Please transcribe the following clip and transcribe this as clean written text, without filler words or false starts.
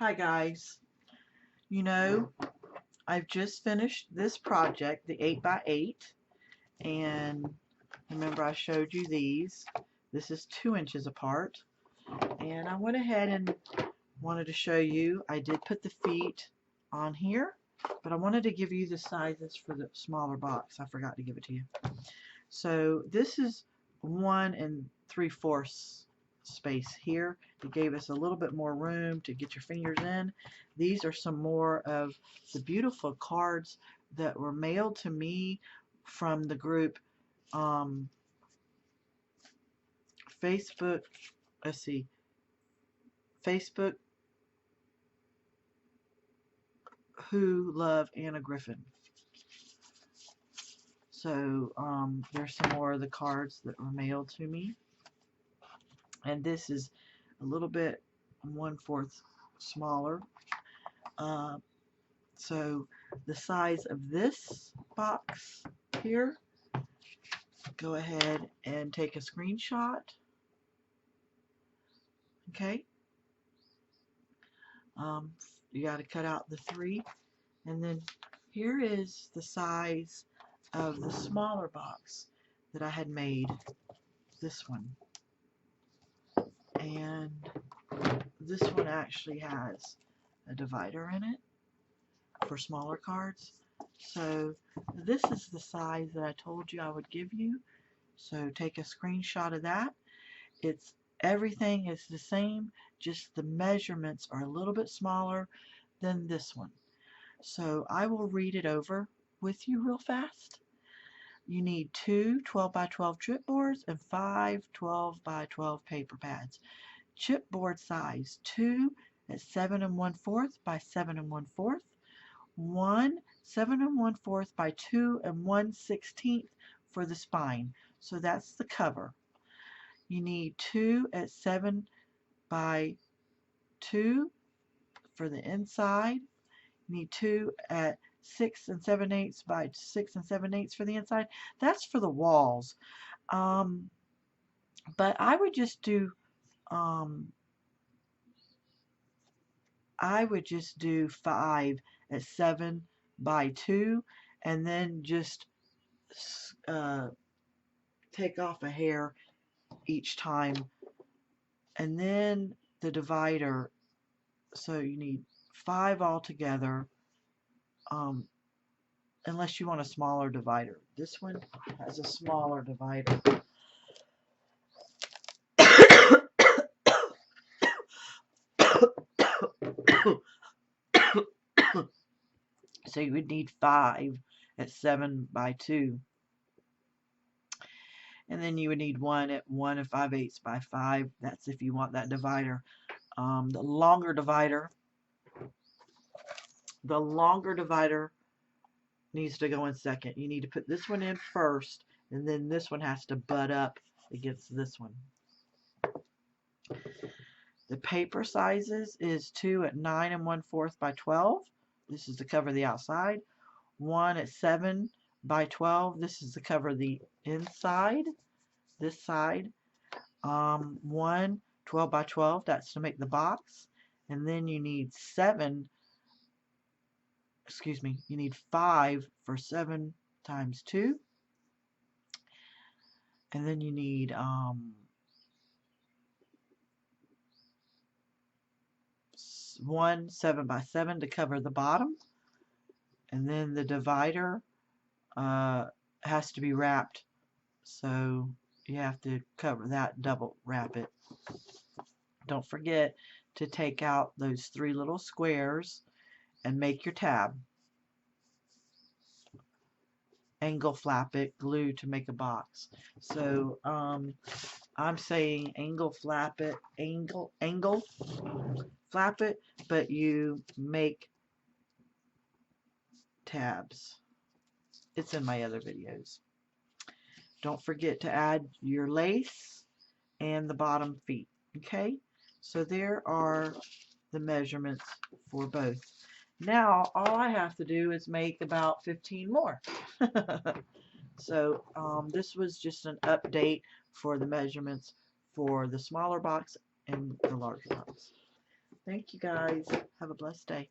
Hi guys, you know, I've just finished this project, the 8x8, and remember I showed you these. This is 2 inches apart, and I went ahead and wanted to show you, I did put the feet on here, but I wanted to give you the sizes for the smaller box. I forgot to give it to you. So this is 1 3/4 space here. It gave us a little bit more room to get your fingers in. These are some more of the beautiful cards that were mailed to me from the group Facebook. Let's see, Facebook Who Love Anna Griffin. So there's some more of the cards that were mailed to me, and this is a little bit 1/4 smaller. So the size of this box here, go ahead and take a screenshot. Okay. You got to cut out the 3, and then here is the size of the smaller box that I had made, this one, and this one actually has a divider in it for smaller cards. So this is the size that I told you I would give you. So take a screenshot of that. Everything is the same, just the measurements are a little bit smaller than this one. So I will read it over with you real fast. You need 2 12x12 chipboards and 5 12x12 paper pads. Chipboard size 2 at 7 1/4 by 7 1/4, 1 7 1/4 by 2 1/16 for the spine. So that's the cover. You need 2 at 7 by 2 for the inside. You need 2 at 6 7/8 by 6 7/8 for the inside. That's for the walls. But I would just do 5 at 7 by 2, and then just take off a hair each time, and then the divider, so you need 5 altogether, unless you want a smaller divider. This one has a smaller divider. So you would need 5 at 7 by 2. And then you would need 1 at 1 5/8 by 5. That's if you want that divider. The longer divider needs to go in second. You need to put this one in first, and then this one has to butt up against this one. The paper sizes is 2 at 9 1/4 by 12. This is to cover the outside. 1 at 7 by 12. This is to cover the inside, this side. 1 12 by 12. That's to make the box. And then you need 5 for 7 times 2. And then you need 1 7 by 7 to cover the bottom. And then the divider has to be wrapped, so you have to cover that, double wrap it. Don't forget to take out those 3 little squares and make your tab. Angle flap it, glue to make a box. So I'm saying angle flap it, angle flap it, but you make tabs. It's in my other videos. Don't forget to add your lace and the bottom feet. Okay, so there are the measurements for both. Now all I have to do is make about 15 more. So this was just an update for the measurements for the smaller box and the larger box. Thank you guys. Have a blessed day.